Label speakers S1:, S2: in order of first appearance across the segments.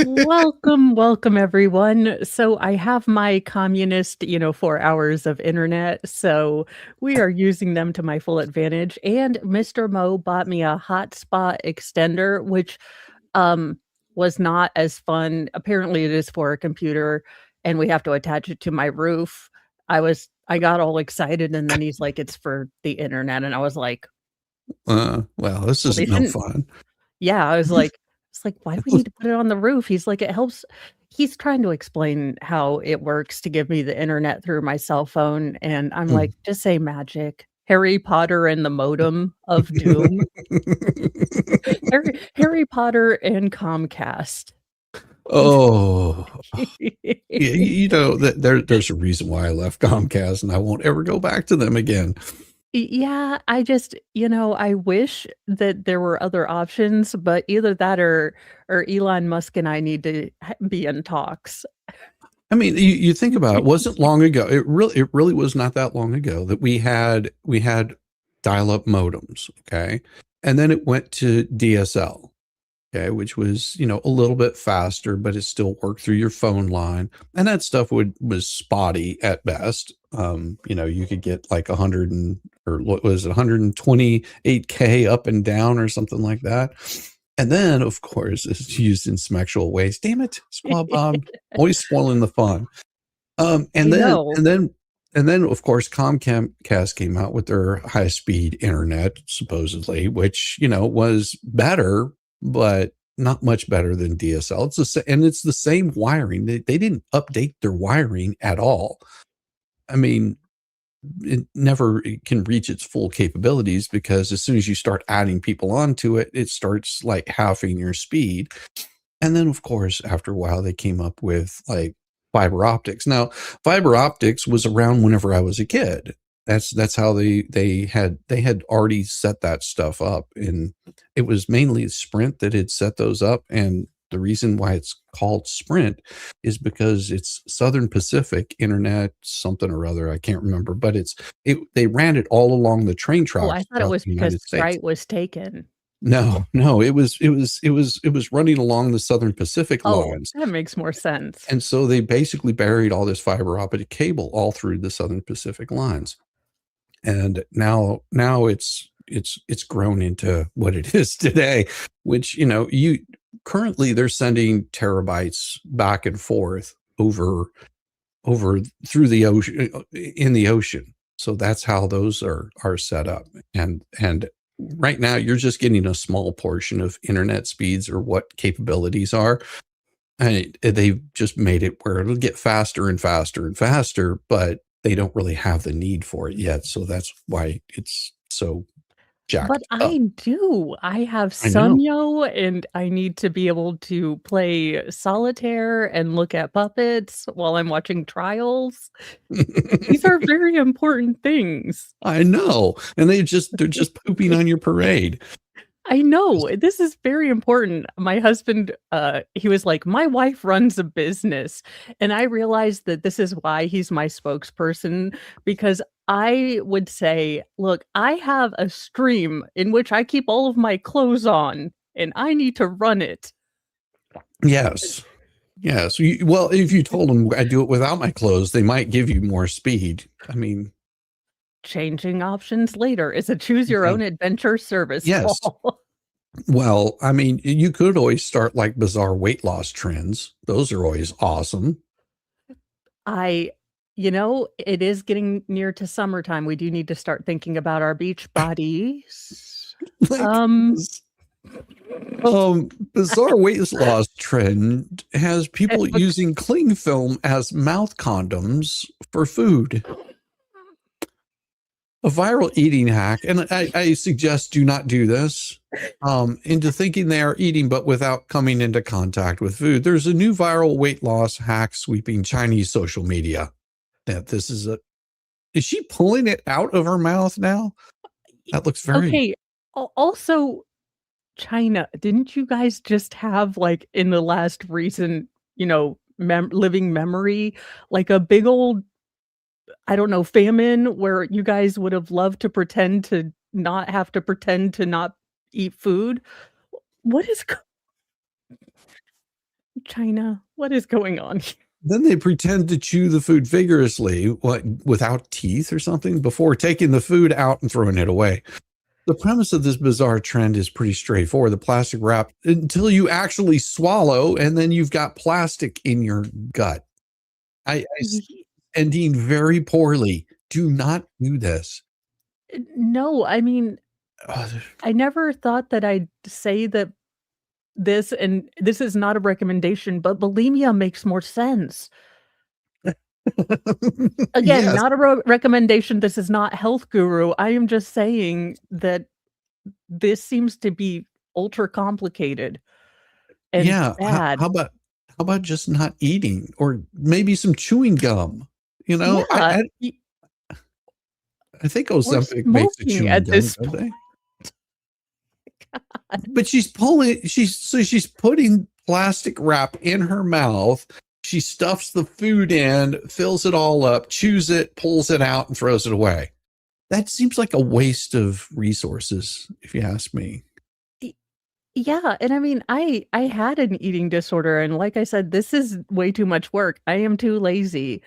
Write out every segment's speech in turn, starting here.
S1: Welcome, everyone. So I have my communist, 4 hours of internet, so we are using them to my full advantage, and Mr. Mo bought me a hotspot extender, which, um, was not as fun. Apparently, it is for a computer, and we have to attach it to my roof. I got all excited, and then he's like, "It's for the internet," and I was like,
S2: Well, this
S1: "Well, they
S2: is no
S1: shouldn't."
S2: fun.
S1: Yeah, I was like it's like, "Why do we need to put it on the roof?" He's like, "It helps." He's trying to explain how it works to give me the internet through my cell phone, and I'm
S2: Mm.
S1: like, "Just say magic. Harry Potter and the modem of doom. Harry Potter and Comcast."
S2: Oh, that there's a reason why I left Comcast, and I won't ever go back to them again.
S1: Yeah, I just I wish that there were other options, but either that or Elon Musk and I need to be in talks.
S2: I mean, you think about it, it wasn't long ago. It really was not that long ago that we had dial-up modems, okay? And then it went to DSL, okay, which was, a little bit faster, but it still worked through your phone line. And that stuff was spotty at best. You could get like 100 or what was it, 128K up and down or something like that. And then, of course, it's used in some actual ways. Damn it, Squab Bob, always spoiling the fun.
S1: I
S2: And then,
S1: know.
S2: and then, and then, of course, Comcast came out with their high-speed internet, supposedly, which was better, but not much better than DSL. It's the same wiring. They didn't update their wiring at all. I mean, it can reach its full capabilities because as soon as you start adding people onto it, it starts like halving your speed. And then, of course, after a while, they came up with like fiber optics. Now, fiber optics was around whenever I was a kid. That's how they had already set that stuff up, and it was mainly Sprint that had set those up. And the reason why it's called Sprint is because it's Southern Pacific Internet something or other. I can't remember, but they ran it all along the train
S1: Oh,
S2: tracks
S1: I thought it
S2: throughout
S1: was
S2: the
S1: because
S2: United States.
S1: Sprite was taken.
S2: No, it was running along the Southern Pacific
S1: Oh,
S2: lines.
S1: that makes more sense.
S2: And so they basically buried all this fiber optic cable all through the Southern Pacific lines. And now it's grown into what it is today, which, you currently they're sending terabytes back and forth over through the ocean, in the ocean. So that's how those are set up. And right now you're just getting a small portion of internet speeds or what capabilities are. And they've just made it where it'll get faster and faster and faster, but they don't really have the need for it yet. So that's why it's so
S1: But
S2: jacked up.
S1: I do. I have
S2: I know.
S1: Sunyo, and I need to be able to play solitaire and look at puppets while I'm watching trials. These are very important things.
S2: I know. And they're just pooping on your parade.
S1: I know, this is very important. My husband, he was like, "My wife runs a business," and I realized that this is why he's my spokesperson, because I would say, "Look, I have a stream in which I keep all of my clothes on, and I need to run it."
S2: Yes. Yes. Well, if you told them I do it without my clothes, they might give you more speed. I mean,
S1: Changing options later is a choose your
S2: yeah.
S1: own adventure service,
S2: Yes.
S1: Paul.
S2: Well, I mean, you could always start like bizarre weight loss trends. Those are always awesome.
S1: I it is getting near to summertime. We do need to start thinking about our beach bodies.
S2: Like
S1: Um,
S2: this, bizarre weight loss trend has people
S1: ok
S2: using cling film as mouth condoms for food. A viral eating hack, and I suggest do not do this, into thinking they are eating but without coming into contact with food. There's a new viral weight loss hack sweeping Chinese social media. That this is she pulling it out of her mouth now? That looks very.
S1: okay, also, China, didn't you guys just have, like, in the last recent, living memory, like, a big old I don't know, famine where you guys would have loved to pretend to not have to pretend to not eat food? What is China, what is going on here?
S2: Then they pretend to chew the food vigorously, what, without teeth or something, before taking the food out and throwing it away. The premise of this bizarre trend is pretty straightforward. The plastic wrap until you actually swallow, and then you've got plastic in your gut. I ending very poorly. Do not do this.
S1: No, I mean, I never thought that I'd say that this, and this is not a recommendation, but bulimia makes more sense. Again,
S2: Yes.
S1: not a recommendation. This is not health guru. I am just saying that this seems to be ultra complicated and
S2: Yeah.
S1: bad.
S2: How about just not eating, or maybe some chewing gum? You know,
S1: Yeah,
S2: I think
S1: or
S2: Ozempic makes a
S1: smoking
S2: chewing
S1: at
S2: gum,
S1: this
S2: don't they?
S1: point.
S2: But she's putting plastic wrap in her mouth. She stuffs the food in, fills it all up, chews it, pulls it out, and throws it away. That seems like a waste of resources, if you ask me.
S1: Yeah, and I mean, I had an eating disorder, and like I said, this is way too much work. I am too lazy.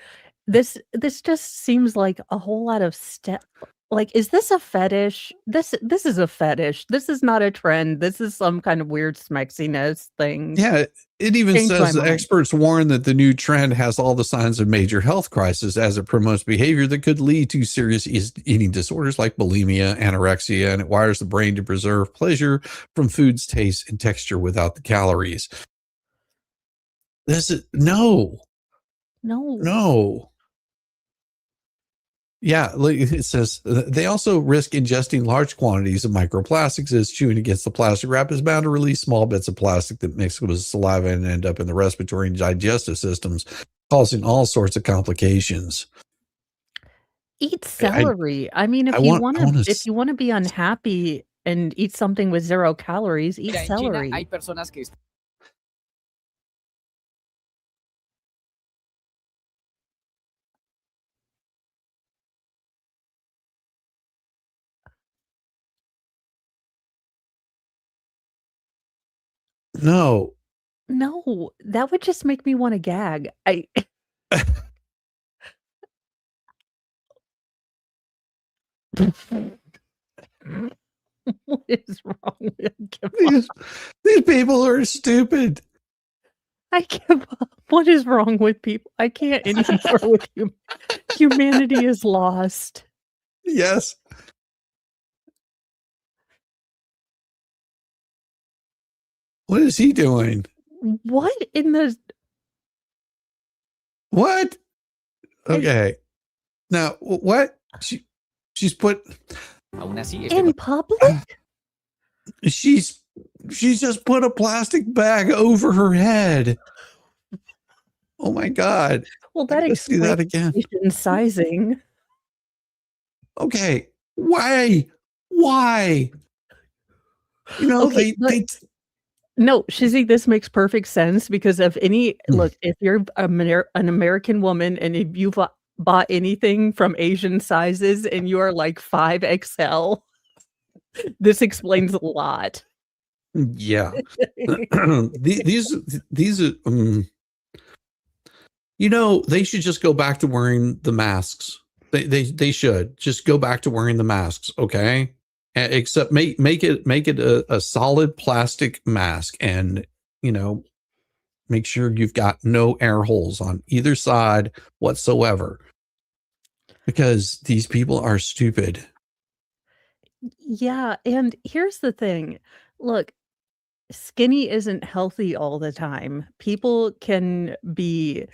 S1: This just seems like a whole lot of step. Like, is this a fetish? This is a fetish. This is not a trend. This is some kind of weird smexiness thing.
S2: Yeah, it even
S1: Changed my
S2: says the
S1: mind.
S2: experts warn that the new trend has all the signs of major health crisis as it promotes behavior that could lead to serious eating disorders like bulimia, anorexia, and it wires the brain to preserve pleasure from food's taste and texture without the calories. This is no. Yeah, it says they also risk ingesting large quantities of microplastics as chewing against the plastic wrap is bound to release small bits of plastic that mix with saliva and end up in the respiratory and digestive systems, causing all sorts of complications.
S1: Eat celery. I mean,
S2: I want
S1: if you wanna be unhappy and eat something with 0 calories, eat
S3: Mira, en China
S1: celery.
S3: hay personas que
S2: no.
S1: No, that would just make me wanna gag. What is wrong with
S2: These people are stupid.
S1: I give up. What is wrong with people? I can't anymore with you. Humanity is lost.
S2: Yes. What is he doing?
S1: What in the
S2: What? Okay. Now, what? She's put
S3: aún así
S1: in public?
S2: she's just put a plastic bag over her head. Oh my God.
S1: Well, that
S2: Let's do that again.
S1: explains sizing.
S2: Okay. Why? You know,
S1: Okay, no, Shizzy, this makes perfect sense because of any look, if you're an American woman and if you've bought anything from Asian sizes and you are like 5XL, this explains a lot.
S2: Yeah. these are, you know, they should just go back to wearing the masks. They should just go back to wearing the masks. Okay. Except make it a solid plastic mask, and, you know, make sure you've got no air holes on either side whatsoever, because these people are stupid.
S1: Yeah, and here's the thing. Look, skinny isn't healthy all the time. People can be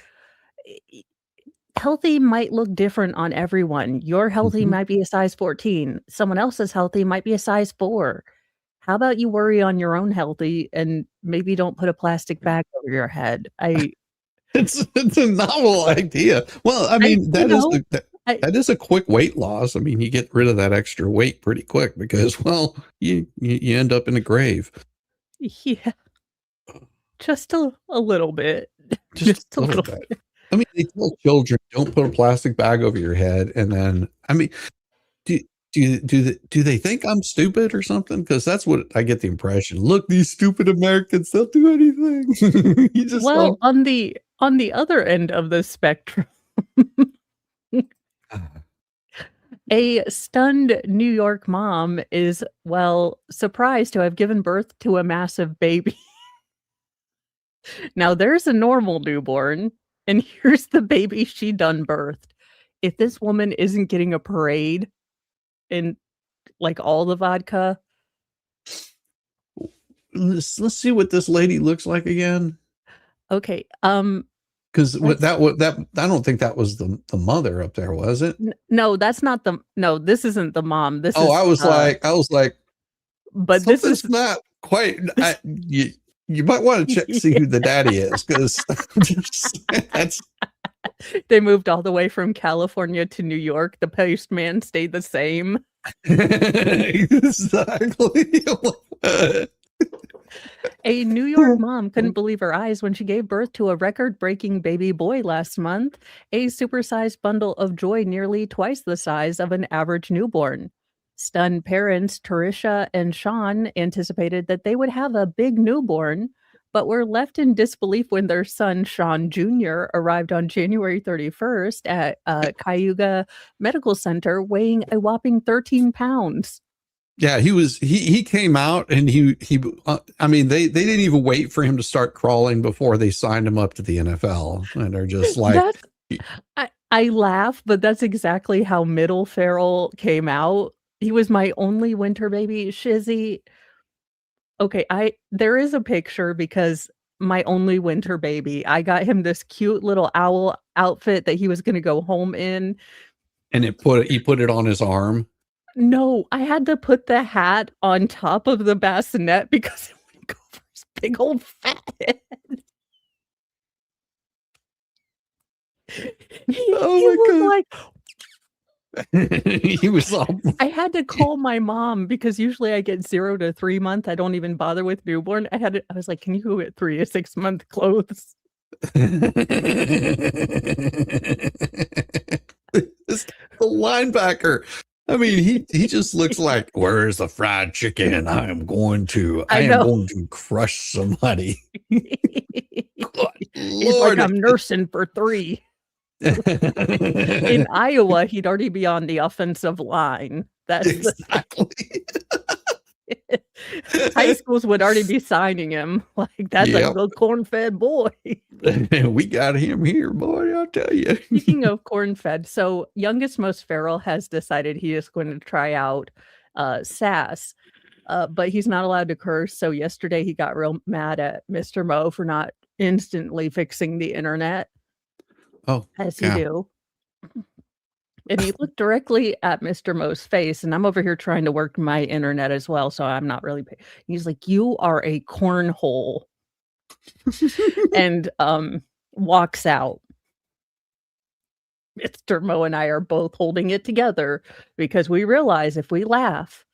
S1: healthy might look different on everyone. Your healthy might be a size 14. Someone else's healthy might be a size 4. How about you worry on your own healthy and maybe don't put a plastic bag over your head?
S2: It's a novel idea. Well, I mean, that is a quick weight loss. I mean, you get rid of that extra weight pretty quick because, well, you end up in a grave.
S1: Yeah. Just a little bit.
S2: Just a little bit. I mean, they tell children don't put a plastic bag over your head, and then I mean, do do they think I'm stupid or something? Because that's what I get the impression. Look, these stupid Americans, they'll do anything. You just
S1: Well,
S2: don't.
S1: on the other end of the spectrum, a stunned New York mom is, well, surprised to have given birth to a massive baby. Now there's a normal newborn, and here's the baby she done birthed. If this woman isn't getting a parade in, like, all the vodka.
S2: Let's see what this lady looks like again.
S1: Okay,
S2: Because what
S1: let's
S2: that I don't think that was the mother up there, was it?
S1: no, that's not the no, this isn't the mom, this
S2: Oh,
S1: is,
S2: I was like,
S1: but this is
S2: something's not quite. You might want to check see who the daddy is, because that's
S1: they moved all the way from California to New York, the postman stayed the same.
S2: exactly.
S1: A New York mom couldn't believe her eyes when she gave birth to a record-breaking baby boy last month, a supersized bundle of joy nearly twice the size of an average newborn. Stunned parents Tarisha and Sean anticipated that they would have a big newborn, but were left in disbelief when their son Sean Jr. arrived on January 31st at Cayuga Medical Center weighing a whopping 13 pounds.
S2: Yeah, he came out, and I mean, they didn't even wait for him to start crawling before they signed him up to the NFL, and they're just like,
S1: That's I laugh, but that's exactly how middle Farrell came out. He was my only winter baby, Shizzy. Okay, there is a picture because my only winter baby, I got him this cute little owl outfit that he was gonna go home in.
S2: and he put it on his arm.
S1: No, I had to put the hat on top of the bassinet because it wouldn't go over his big old fat head.
S2: Oh
S1: He was
S2: my
S1: like,
S2: god, he was all.
S1: I had to call my mom because usually I get 0 to 3 month. I don't even bother with newborn. I was like, "Can you go get 3 to 6 month clothes?"
S2: This linebacker. I mean, he just looks like, where's the fried chicken? I am going to crush somebody.
S1: He's like, "I'm nursing for 3." In Iowa, he'd already be on the offensive line. That's
S2: exactly.
S1: high schools would already be signing him. Like, that's a good corn-fed boy.
S2: We got him here, boy, I'll tell you.
S1: Speaking of corn-fed, so youngest most feral has decided he is going to try out sass, but he's not allowed to curse. So yesterday he got real mad at Mr. Mo for not instantly fixing the internet.
S2: Oh,
S1: as you do. And he looked directly at Mr. Mo's face, and I'm over here trying to work my internet as well, so I'm not really he's like, "You are a cornhole." And, walks out. Mr. Mo and I are both holding it together because we realize if we laugh,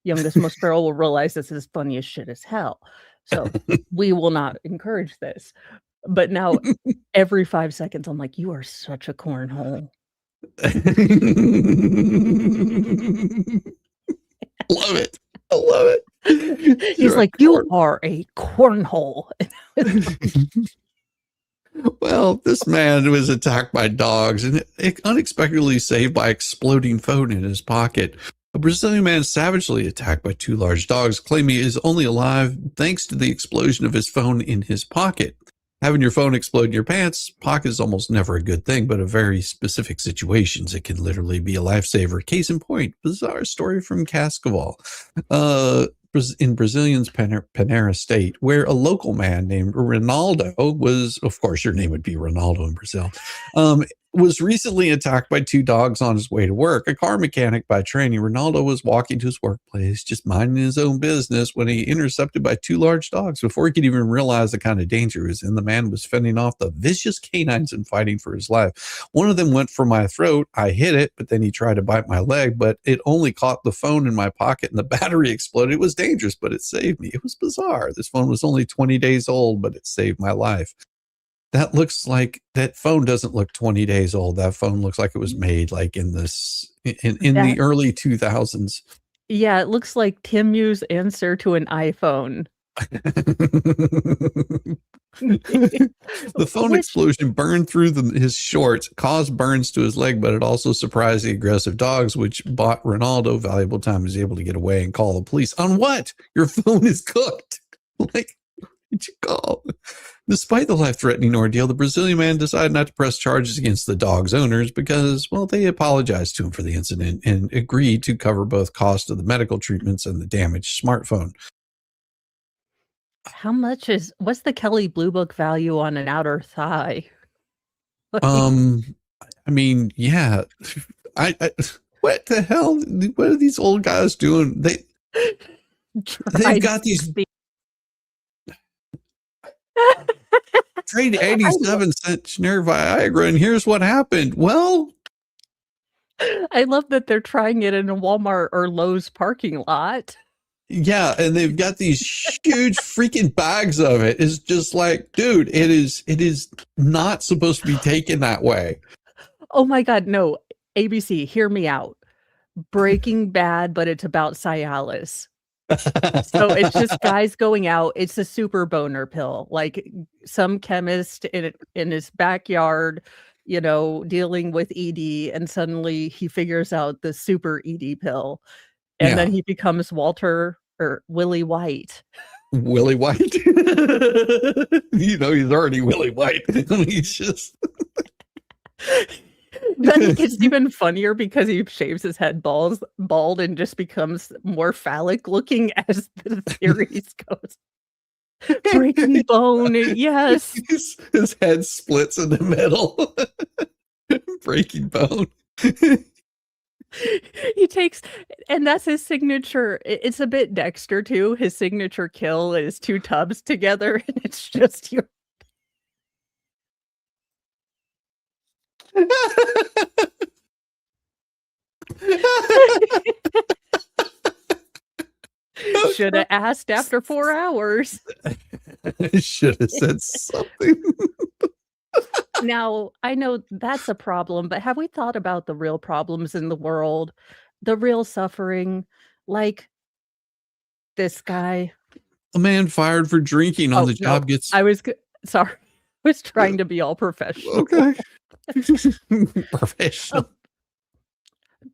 S1: youngest most feral will realize this is funny as shit as hell. So, we will not encourage this. But now every 5 seconds, I'm like, "You are such a cornhole."
S2: Love it. I love it.
S1: He's like, "You are a cornhole."
S2: Well, this man was attacked by dogs and unexpectedly saved by exploding phone in his pocket. A Brazilian man savagely attacked by 2 large dogs, claiming he is only alive thanks to the explosion of his phone in his pocket. Having your phone explode in your pants pocket is almost never a good thing, but in very specific situations, it can literally be a lifesaver. Case in point, bizarre story from Cascavel. In Brazilian's Panera state, where a local man named Ronaldo was, of course, your name would be Ronaldo in Brazil, was recently attacked by 2 dogs on his way to work. A car mechanic by training, Ronaldo was walking to his workplace, just minding his own business, when he intercepted by 2 large dogs. Before he could even realize the kind of danger he was in, the man was fending off the vicious canines and fighting for his life. One of them went for my throat. I hit it, but then he tried to bite my leg, but it only caught the phone in my pocket and the battery exploded. It was dangerous, but it saved me. It was bizarre. This phone was only 20 days old, but it saved my life. that looks like that phone doesn't look 20 days old. That phone looks like it was made like in the early 2000s.
S1: Yeah, it looks like Timu's answer to an iPhone.
S2: The phone explosion burned through his shorts, caused burns to his leg, but it also surprised the aggressive dogs, which bought Ronaldo valuable time. He was able to get away and call the police. On what? Your phone is cooked. Like, what'd you call? Despite the life-threatening ordeal, the Brazilian man decided not to press charges against the dog's owners because, well, they apologized to him for the incident and agreed to cover both cost of the medical treatments and the damaged smartphone.
S1: What's the Kelly Blue Book value on an outer thigh?
S2: I mean, yeah. I what the hell? What are these old guys doing? They've got these trade 87-cent generic Viagra, and here's what happened. Well,
S1: I love that they're trying it in a Walmart or Lowe's parking lot.
S2: Yeah, and they've got these huge freaking bags of it. It's just like, dude, it is not supposed to be taken that way.
S1: Oh my God, no. ABC, hear me out. Breaking Bad, but it's about Cialis. So it's just guys going out. It's a super boner pill. Like some chemist in his backyard, dealing with ED, and suddenly he figures out the super ED pill. And then he becomes Walter or Willie White.
S2: Willie White? He's already Willie White. He's just...
S1: Then it gets even funnier because he shaves his head bald and just becomes more phallic looking as the series goes. Breaking Bone, yes.
S2: His head splits in the middle. Breaking Bone.
S1: He takes, and that's his signature. It's a bit Dexter too. His signature kill is 2 tubs together, and it's just your. Should have asked after 4 hours.
S2: Should have said something.
S1: Now, I know that's a problem, but have we thought about the real problems in the world? The real suffering? Like this guy.
S2: A man fired for drinking on the job gets...
S1: Sorry. I was trying to be all professional.
S2: Okay. Professional.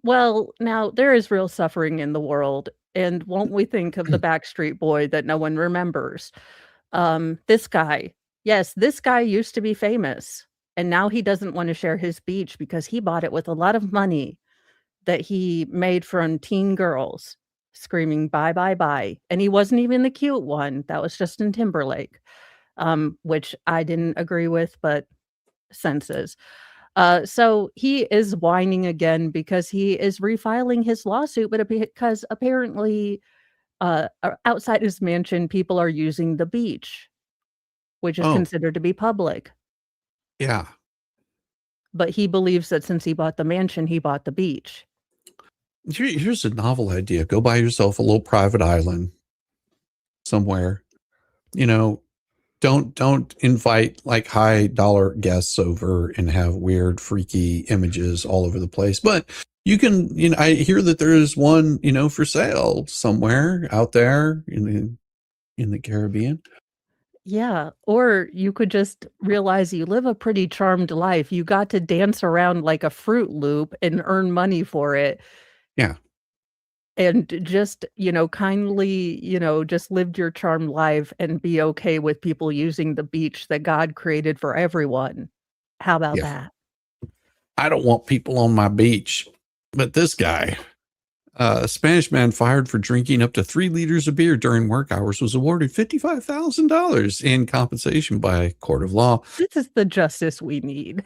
S1: Well, now there is real suffering in the world. And won't we think of the Backstreet Boy that no one remembers? This guy. Yes, this guy used to be famous. And now he doesn't want to share his beach because he bought it with a lot of money that he made from teen girls screaming, bye, bye, bye. And he wasn't even the cute one. That was Justin Timberlake, which I didn't agree with, but senses. So he is whining again because he is refiling his lawsuit, but because apparently outside his mansion, people are using the beach, which is considered to be public.
S2: Yeah.
S1: But he believes that since he bought the mansion, he bought the beach.
S2: Here's a novel idea. Go buy yourself a little private island somewhere. Don't invite like high dollar guests over and have weird, freaky images all over the place. But you can, I hear that there is one, for sale somewhere out there in the Caribbean.
S1: Yeah, or you could just realize you live a pretty charmed life. You got to dance around like a Fruit Loop and earn money for it.
S2: Yeah.
S1: And just, kindly, just lived your charmed life and be okay with people using the beach that God created for everyone. How about that?
S2: I don't want people on my beach. But this guy, a Spanish man fired for drinking up to 3 liters of beer during work hours was awarded $55,000 in compensation by a court of law.
S1: This is the justice we need.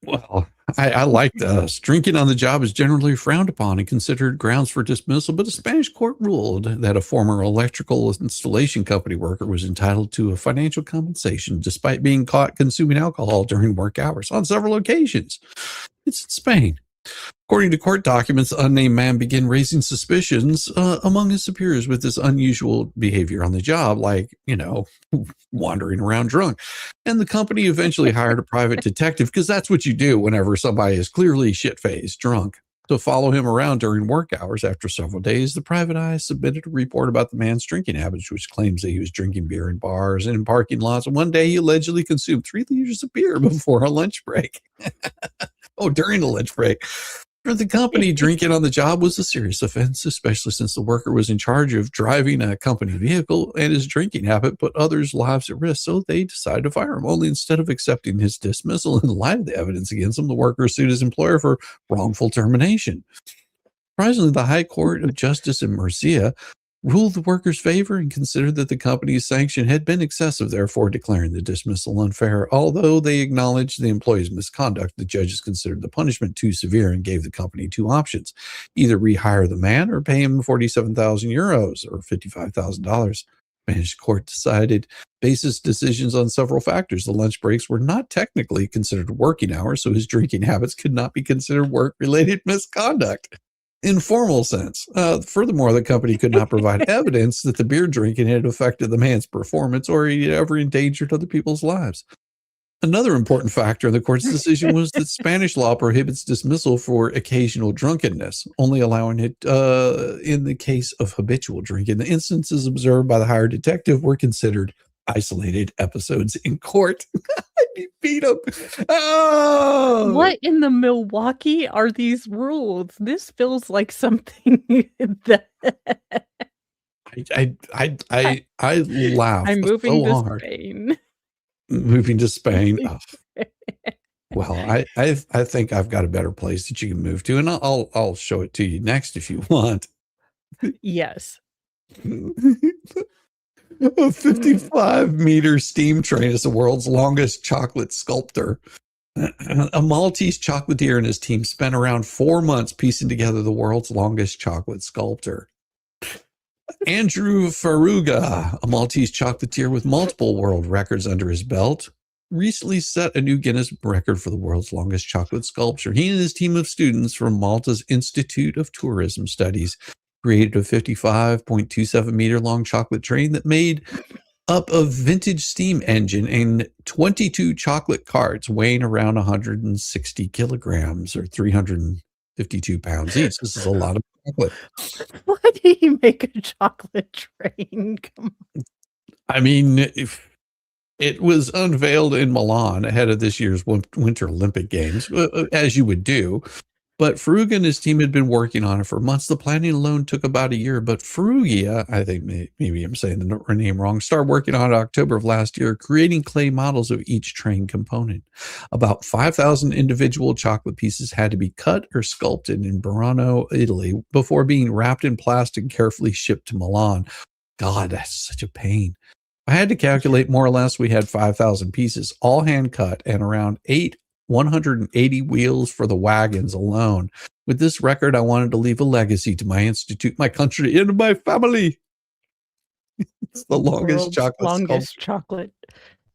S2: Well, I like this. Drinking on the job is generally frowned upon and considered grounds for dismissal, but a Spanish court ruled that a former electrical installation company worker was entitled to a financial compensation despite being caught consuming alcohol during work hours on several occasions. It's in Spain. According to court documents, the unnamed man began raising suspicions among his superiors with this unusual behavior on the job, like, wandering around drunk. And the company eventually hired a private detective, because that's what you do whenever somebody is clearly shit-faced drunk, to follow him around during work hours. After several days, the private eye submitted a report about the man's drinking habits, which claims that he was drinking beer in bars and in parking lots. And one day he allegedly consumed 3 liters of beer before a lunch break. During a lunch break. For the company, drinking on the job was a serious offense, especially since the worker was in charge of driving a company vehicle, and his drinking habit put others' lives at risk. So they decided to fire him. Only instead of accepting his dismissal in light of the evidence against him, the worker sued his employer for wrongful termination. Surprisingly, the High Court of Justice in Murcia ruled the worker's favor and considered that the company's sanction had been excessive, therefore declaring the dismissal unfair. Although they acknowledged the employee's misconduct, the judges considered the punishment too severe and gave the company 2 options: either rehire the man or pay him 47,000 euros or $55,000. Spanish court decided, bases decisions on several factors. The lunch breaks were not technically considered working hours, so his drinking habits could not be considered work-related misconduct in formal sense. Furthermore, the company could not provide evidence that the beer drinking had affected the man's performance or he had ever endangered other people's lives. Another important factor in the court's decision was that Spanish law prohibits dismissal for occasional drunkenness, only allowing it in the case of habitual drinking. The instances observed by the hired detective were considered isolated episodes in court. He beat him. Oh!
S1: What in the Milwaukee are these rules? This feels like something that
S2: I laughed
S1: I'm moving
S2: so
S1: to
S2: hard.
S1: Spain.
S2: Moving to Spain. Oh. Well, I think I've got a better place that you can move to, and I'll show it to you next if you want.
S1: Yes.
S2: A 55-meter steam train is the world's longest chocolate sculptor. A Maltese chocolatier and his team spent around 4 months piecing together the world's longest chocolate sculptor. Andrew Faruga, a Maltese chocolatier with multiple world records under his belt, recently set a new Guinness record for the world's longest chocolate sculpture. He and his team of students from Malta's Institute of Tourism Studies created a 55.27 meter long chocolate train that made up a vintage steam engine and 22 chocolate carts weighing around 160 kilograms or 352 pounds each. This is a lot of chocolate.
S1: Why did he make a chocolate train? Come on.
S2: I mean, if it was unveiled in Milan ahead of this year's Winter Olympic Games, as you would do. But Faruga and his team had been working on it for months. The planning alone took about a year, but Farugia, I think maybe I'm saying the name wrong, started working on it in October of last year, creating clay models of each train component. About 5,000 individual chocolate pieces had to be cut or sculpted in Burano, Italy, before being wrapped in plastic and carefully shipped to Milan. God, that's such a pain. I had to calculate more or less. We had 5,000 pieces, all hand cut, and around 180 wheels for the wagons alone. With this record, I wanted to leave a legacy to my institute, my country, and my family. It's the longest
S1: chocolate.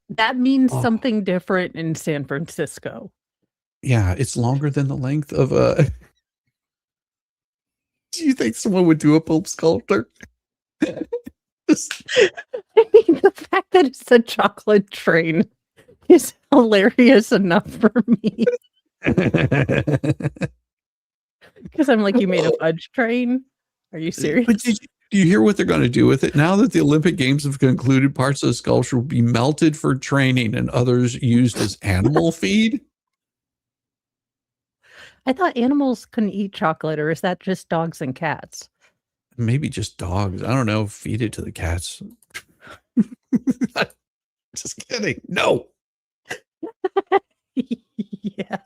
S1: That means something different in San Francisco.
S2: Yeah, it's longer than the length of a... Do you think someone would do a Pope sculptor?
S1: I mean, the fact that it's a chocolate train is hilarious enough for me. Because I'm like, you made a fudge train? Are you serious?
S2: But do you hear what they're going to do with it? Now that the Olympic Games have concluded, parts of the sculpture will be melted for training and others used as animal feed.
S1: I thought animals couldn't eat chocolate, or is that just dogs and cats?
S2: Maybe just dogs. I don't know. Feed it to the cats. Just kidding. No.
S1: Yeah.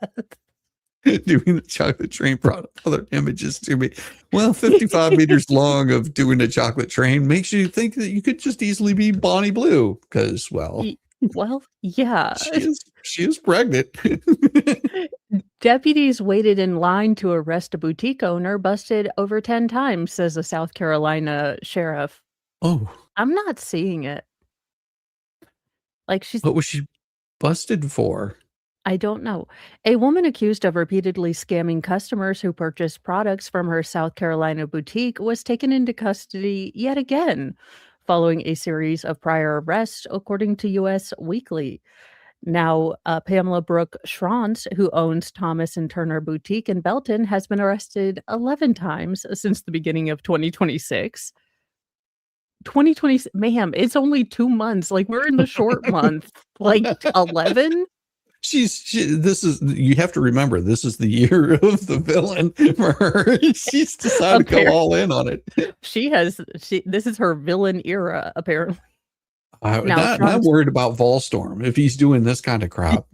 S2: Doing the chocolate train brought other images to me. Well, 55 meters long of doing a chocolate train makes you think that you could just easily be Bonnie Blue because, well,
S1: yeah.
S2: She is pregnant.
S1: Deputies waited in line to arrest a boutique owner, busted over 10 times, says a South Carolina sheriff.
S2: Oh.
S1: I'm not seeing it. Like
S2: What was she busted for?
S1: I don't know. A woman accused of repeatedly scamming customers who purchased products from her South Carolina boutique was taken into custody yet again, following a series of prior arrests, according to U.S. Weekly. Now, Pamela Brooke Schranz, who owns Thomas and Turner Boutique in Belton, has been arrested 11 times since the beginning of 2026. 2020, ma'am, it's only 2 months. Like, we're in the short month. Like, 11?
S2: This is, you have to remember, this is the year of the villain for her. She's decided to go all in on it.
S1: This is her villain era, apparently. Now,
S2: I'm worried about Volstorm if he's doing this kind of crap.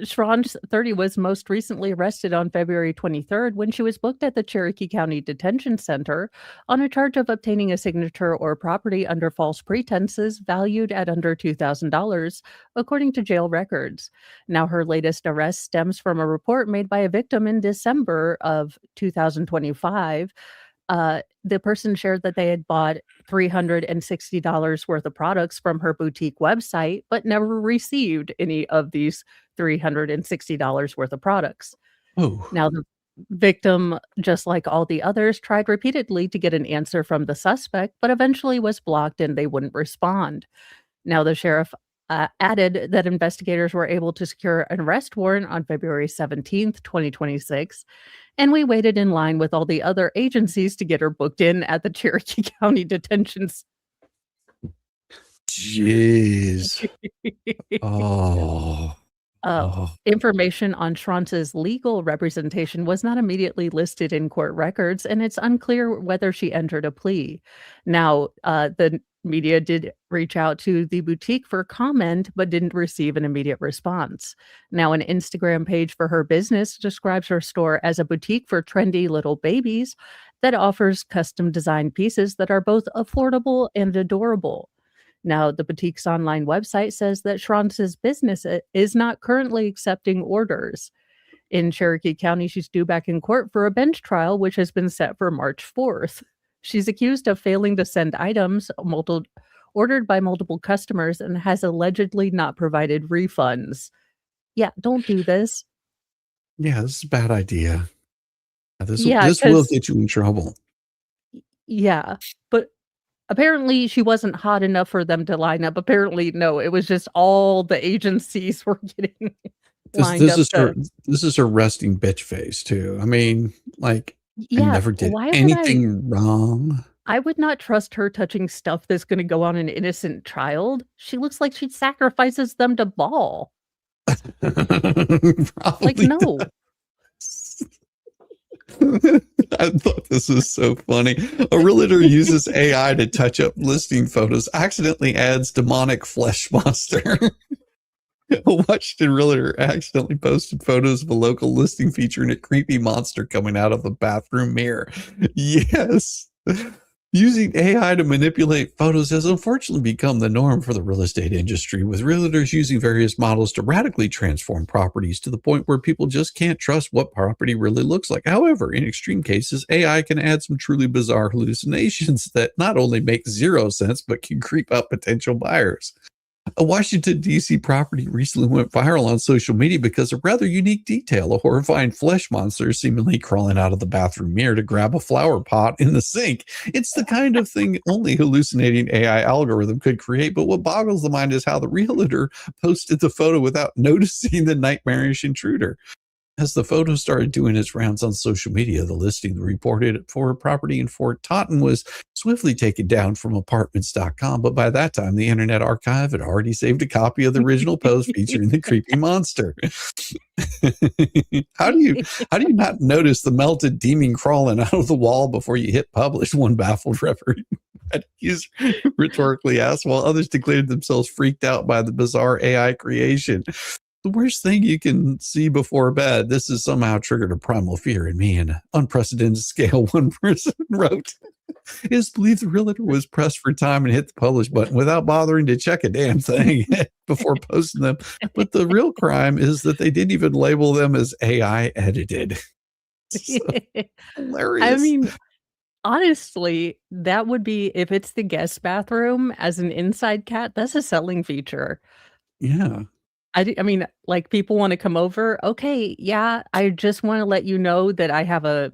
S1: Schranz, 30, was most recently arrested on February 23rd when she was booked at the Cherokee County Detention Center on a charge of obtaining a signature or property under false pretenses valued at under $2,000, according to jail records. Now, her latest arrest stems from a report made by a victim in December of 2025. The person shared that they had bought $360 worth of products from her boutique website, but never received any of these $360 worth of products.
S2: Oh.
S1: Now, the victim, just like all the others, tried repeatedly to get an answer from the suspect, but eventually was blocked and they wouldn't respond. Now, the sheriff added that investigators were able to secure an arrest warrant on February 17th, 2026, and we waited in line with all the other agencies to get her booked in at the Cherokee County Detention.
S2: Jeez. Oh.
S1: Information on Schranz's legal representation was not immediately listed in court records, and it's unclear whether she entered a plea. Now, the media did reach out to the boutique for comment, but didn't receive an immediate response. Now, an Instagram page for her business describes her store as a boutique for trendy little babies that offers custom designed pieces that are both affordable and adorable. Now, the boutique's online website says that Schranz's business is not currently accepting orders. In Cherokee County, she's due back in court for a bench trial, which has been set for March 4th. She's accused of failing to send items ordered by multiple customers and has allegedly not provided refunds. Yeah, don't do this.
S2: Yeah, this is a bad idea. This will get you in trouble.
S1: Yeah, but apparently she wasn't hot enough for them to line up. Apparently, no, it was just all the agencies were getting lined up.
S2: This is her resting bitch face too. I mean, like, I never did anything wrong.
S1: I would not trust her touching stuff that's going to go on an innocent child. She looks like she sacrifices them to ball. Like, no.
S2: I thought this was so funny. A realtor uses AI to touch up listing photos, accidentally adds demonic flesh monster. A Washington realtor accidentally posted photos of a local listing featuring a creepy monster coming out of the bathroom mirror. Yes. Using AI to manipulate photos has unfortunately become the norm for the real estate industry, with realtors using various models to radically transform properties to the point where people just can't trust what property really looks like. However, in extreme cases, AI can add some truly bizarre hallucinations that not only make zero sense, but can creep up potential buyers. A Washington, D.C. property recently went viral on social media because of a rather unique detail: a horrifying flesh monster seemingly crawling out of the bathroom mirror to grab a flower pot in the sink. It's the kind of thing only hallucinating AI algorithm could create, but what boggles the mind is how the realtor posted the photo without noticing the nightmarish intruder. As the photo started doing its rounds on social media, the listing reported for a property in Fort Totten was swiftly taken down from apartments.com, but by that time, the Internet Archive had already saved a copy of the original post featuring the creepy monster. How do you not notice the melted demon crawling out of the wall before you hit publish? One baffled user rhetorically asked, while others declared themselves freaked out by the bizarre AI creation. The worst thing you can see before bed. This has somehow triggered a primal fear in me. An unprecedented scale, one person wrote, is believe the realtor was pressed for time and hit the publish button without bothering to check a damn thing before posting them. But the real crime is that they didn't even label them as AI edited. So hilarious.
S1: I mean, honestly, that would be, if it's the guest bathroom as an inside cat, that's a selling feature.
S2: Yeah.
S1: I mean, like, people wanna come over, "Okay, yeah, I just wanna let you know that I have a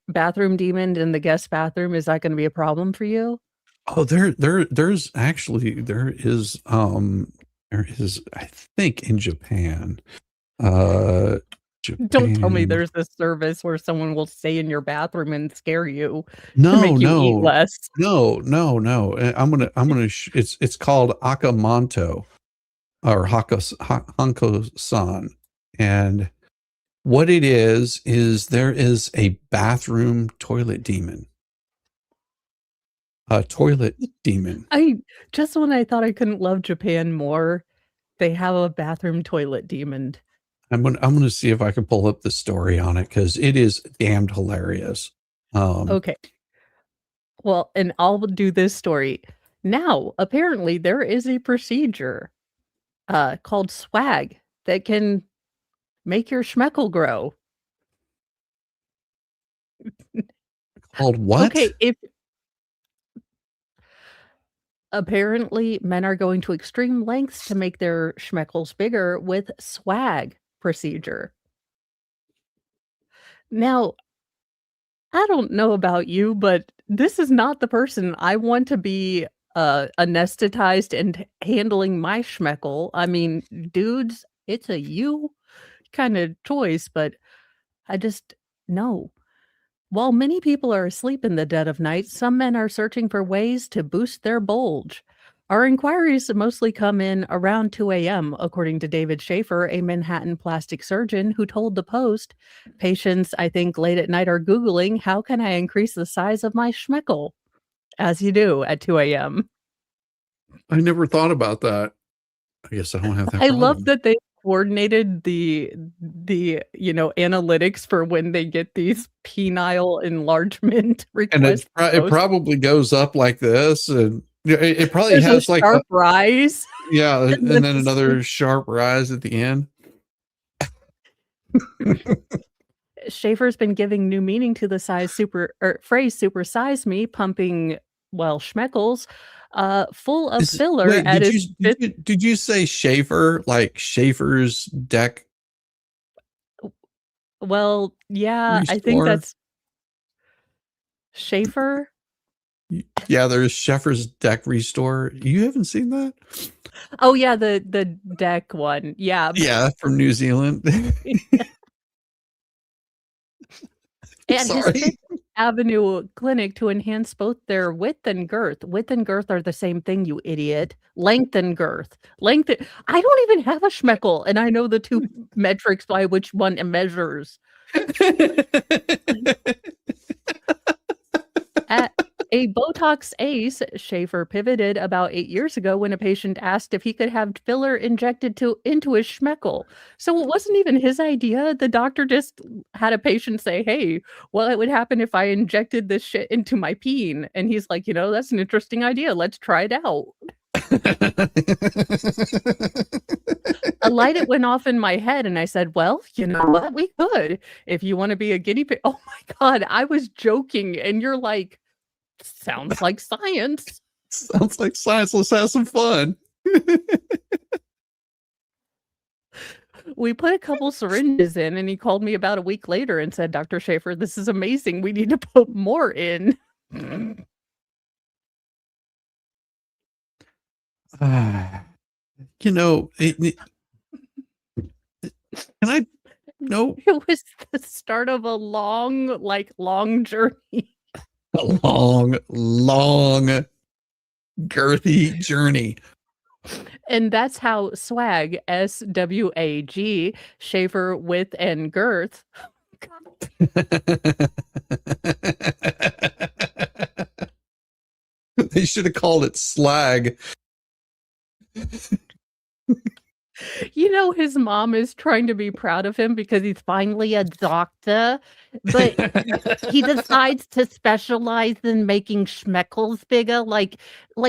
S1: bathroom demon in the guest bathroom. Is that gonna be a problem for you?"
S2: Oh, there's actually there is, I think, in Japan. Uh
S1: Don't tell me
S2: Japan.
S1: there's a service where someone will stay in your bathroom and scare you to
S2: No,
S1: make you eat
S2: no.
S1: less.
S2: No. It's called Akamanto or Hanko-san. And what it is there is a bathroom toilet demon. A toilet demon.
S1: I just when I thought I couldn't love Japan more, they have a bathroom toilet demon.
S2: I'm gonna see if I can pull up the story on it because it is damned hilarious. Um,
S1: Okay. Well, and I'll do this story. Now, apparently there is a procedure, called swag that can make your schmeckle grow.
S2: called what?
S1: Okay, if apparently men are going to extreme lengths to make their schmeckles bigger with swag procedure. Now, I don't know about you, but this is not the person I want to be, anesthetized and handling my schmeckle. I mean, dudes, it's a you kinda choice, but I just no. While many people are asleep in the dead of night, some men are searching for ways to boost their bulge. Our inquiries mostly come in around 2 a.m., according to David Schaefer, a Manhattan plastic surgeon who told the Post, patients, I think, late at night are Googling, how can I increase the size of my schmeckle? As you do at 2 a.m.
S2: I never thought about that. I guess I don't have that
S1: I love
S2: problem.
S1: that they coordinated the analytics for when they get these penile enlargement
S2: And
S1: requests
S2: it
S1: post.
S2: probably goes up like this, and it probably
S1: There's a
S2: has like a
S1: sharp rise,
S2: yeah,
S1: and then
S2: and then
S1: the
S2: another sharp rise at the end.
S1: Schaefer's been giving new meaning to the phrase "super size me," pumping, well, schmeckles, full of
S2: Is
S1: filler
S2: wait,
S1: at his fifth
S2: did you say Schaefer like Schaefer's deck
S1: well, yeah, I think
S2: restore?
S1: that's Schaefer?
S2: Yeah, there's Schaefer's deck restore. You haven't seen that?
S1: Oh, yeah, the deck one, yeah,
S2: Yeah, from New Zealand.
S1: at his Fifth
S2: Sorry.
S1: Avenue clinic to enhance both their width and girth. Width and girth are the same thing, you idiot. Length and girth. I don't even have a schmeckle, and I know the 2 metrics by which one it measures. At a Botox ace, Schaefer pivoted about 8 years ago when a patient asked if he could have filler injected into his schmeckle. So it wasn't even his idea. The doctor just had a patient say, "Hey, well, it would happen if I injected this shit into my peen." And he's like, "That's an interesting idea. Let's try it out." A light it went off in my head and I said, "Well, you know what? We could. If you wanna be a guinea pig." Oh my god, I was joking and you're like, "Sounds like science."
S2: Sounds like science. Let's have some fun.
S1: We put a couple syringes in, and he called me about a week later and said, "Dr. Schaefer, this is amazing. We need to put more in."
S2: Ah, you know, can I no
S1: It was the start of a long journey.
S2: a long, girthy journey.
S1: And that's how swag, SWAG, Schaefer, width, and girth.
S2: They should have called it slag.
S1: His mom is trying to be proud of him because he's finally a doctor, but he decides to specialize in making schmeckles bigger, like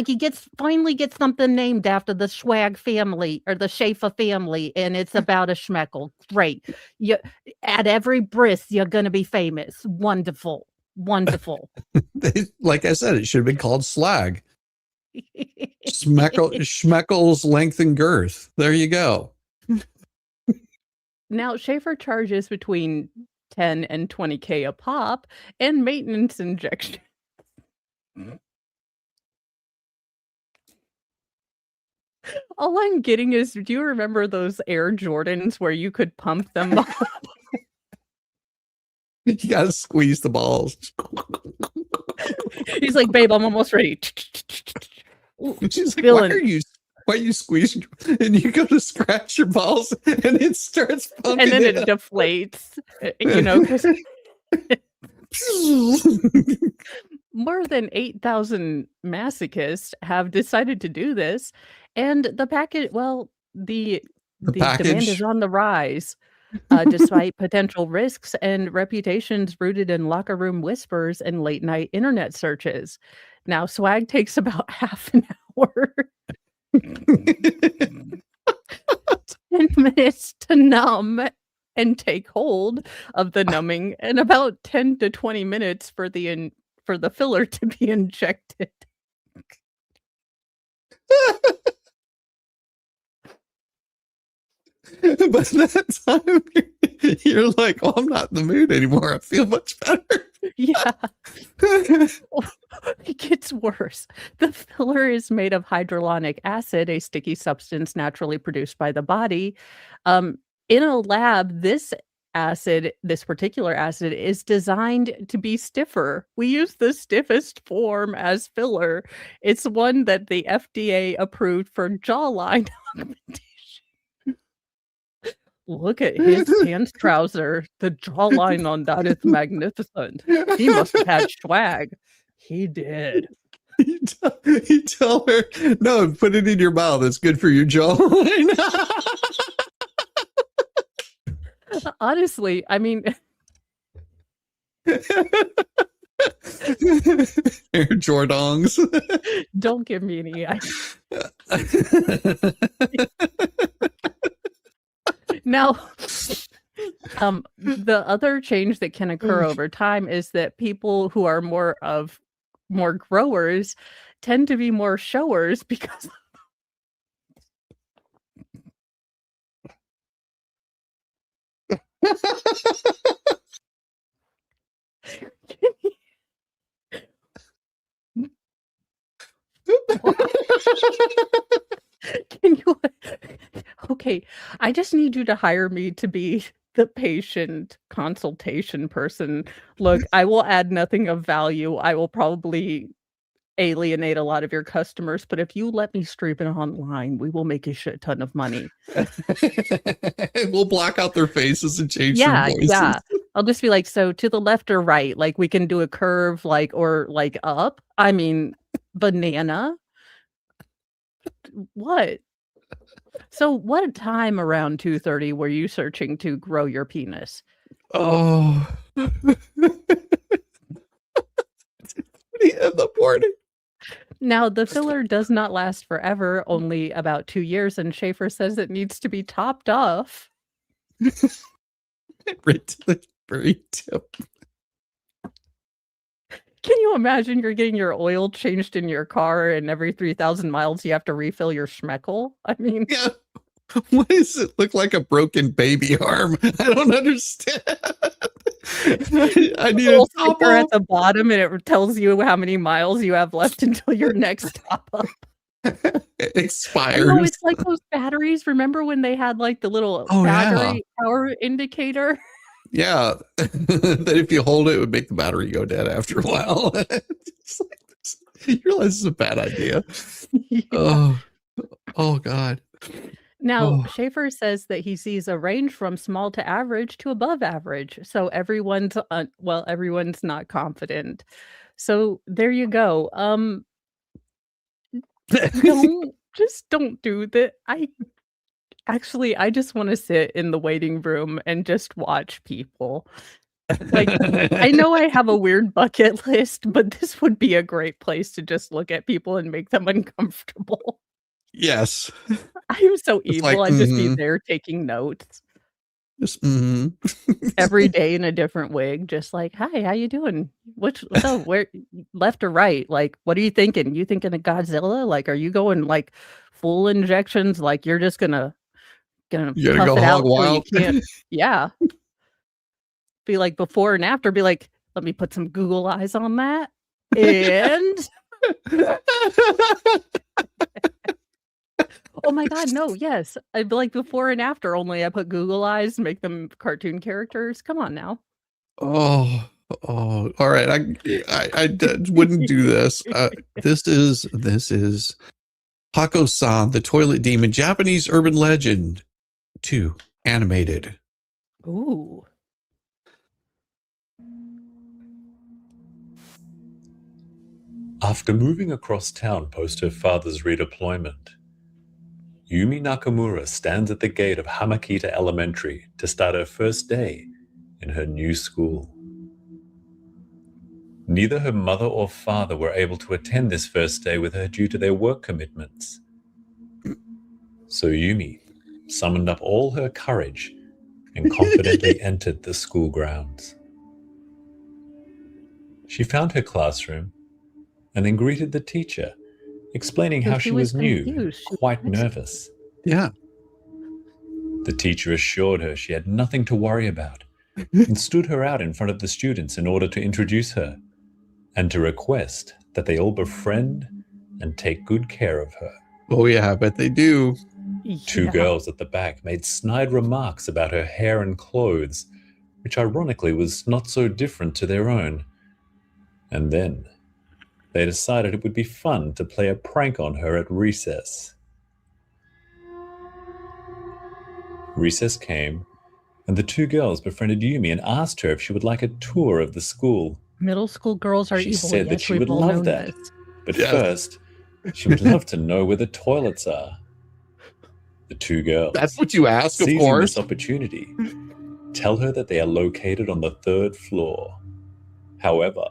S1: he finally gets something named after the Swag family or the Schaefer family, and it's about a schmeckle. Great. You at every bris, you're gonna be famous. Wonderful. Wonderful.
S2: Like I said, it should have been called slag. Schmeckles length and girth. There you go.
S1: Now, Schaefer charges between 10 and 20K a pop and maintenance injection. All I'm getting is, do you remember those Air Jordans where you could pump them up?
S2: You gotta squeeze the balls.
S1: He's like, babe, I'm almost ready.
S2: She's like, why are you squeezing? And you go to scratch your balls and it starts pumping.
S1: And then it deflates, you know, 'cause more than 8,000 masochists have decided to do this, and the package, well, the demand is on the rise, despite potential risks and reputations rooted in locker room whispers and late night internet searches. Now, swag takes about half an hour. 10 minutes to numb and take hold of the numbing, and about 10 to 20 minutes for the filler to be injected.
S2: By that time, you're like, oh, I'm not in the mood anymore. I feel much better.
S1: Yeah. It gets worse. The filler is made of hydrolonic acid, a sticky substance naturally produced by the body. In a lab, this particular acid is designed to be stiffer. We use the stiffest form as filler. It's one that the FDA approved for jawline augmentation. Look at his pants trouser. The jawline on that is magnificent. He must have had swag. He did.
S2: You tell her, no, put it in your mouth. It's good for your jawline.
S1: Honestly, I mean,
S2: Air Jordans.
S1: Don't give me any idea. Now, the other change that can occur over time is that people who are more growers tend to be more showers because Can you okay, I just need you to hire me to be the patient consultation person. Look, I will add nothing of value. I will probably alienate a lot of your customers, but if you let me stream it online, we will make a shit ton of money.
S2: We'll block out their faces and change their voices.
S1: Yeah. I'll just be like, so to the left or right, like we can do a curve, like, or like up. I mean, banana. What? So what time around 2:30 were you searching to grow your penis?
S2: Oh. In the morning.
S1: Now, the filler does not last forever, only about 2 years, and Schaefer says it needs to be topped off.
S2: Right to the very tip.
S1: Can you imagine you're getting your oil changed in your car and every 3,000 miles you have to refill your schmeckle? I mean,
S2: yeah. Why does it look like a broken baby arm? I don't understand. I need a
S1: sticker at the bottom, and it tells you how many miles you have left until your next top up.
S2: It expires.
S1: No, it's like those batteries. Remember when they had like the little battery power indicator?
S2: Yeah, that if you hold it, it would make the battery go dead after a while. You realize it's a bad idea. Yeah. Oh God.
S1: Now, Schaefer says that he sees a range from small to average to above average. So everyone's not confident. So there you go. Don't do that. I just want to sit in the waiting room and just watch people. Like, I know I have a weird bucket list, but this would be a great place to just look at people and make them uncomfortable.
S2: Yes.
S1: I'm so evil. I'd just be there taking notes.
S2: Just,
S1: Every day in a different wig, just like, "Hi, how you doing? What's up? Where left or right? Like, what are you thinking? You thinking of Godzilla? Like, are you going like full injections? Like, you're just gonna
S2: You gotta
S1: puff
S2: go
S1: it
S2: hog
S1: out till you
S2: wild.
S1: can't." Yeah. Be like before and after, be like, "Let me put some Google eyes on that." And oh my god, no, yes. I'd be like before and after, only I put Google eyes, make them cartoon characters. Come on now.
S2: Oh, all right. Wouldn't do this. This is Hako-san, the Toilet Demon, Japanese urban legend 2, animated.
S1: Ooh.
S4: After moving across town post her father's redeployment, Yumi Nakamura stands at the gate of Hamakita Elementary to start her first day in her new school. Neither her mother or father were able to attend this first day with her due to their work commitments. So Yumi summoned up all her courage and confidently entered the school grounds. She found her classroom and then greeted the teacher, explaining how she was new and quite nervous.
S2: Yeah.
S4: The teacher assured her she had nothing to worry about and stood her out in front of the students in order to introduce her and to request that they all befriend and take good care of her.
S2: Oh yeah, I bet they do.
S4: Two girls at the back made snide remarks about her hair and clothes, which ironically was not so different to their own. And then they decided it would be fun to play a prank on her at recess. Recess came, and the two girls befriended Yumi and asked her if she would like a tour of the school.
S1: Middle school girls are
S4: She
S1: evil.
S4: said that
S1: Yes,
S4: she
S1: we've
S4: would
S1: all
S4: love
S1: known
S4: that.
S1: this.
S4: But
S2: Yes.
S4: first, she would love to know where the toilets are. The two girls,
S2: That's what you ask, of
S4: seizing
S2: course.
S4: this opportunity, tell her that they are located on the 3rd floor. However,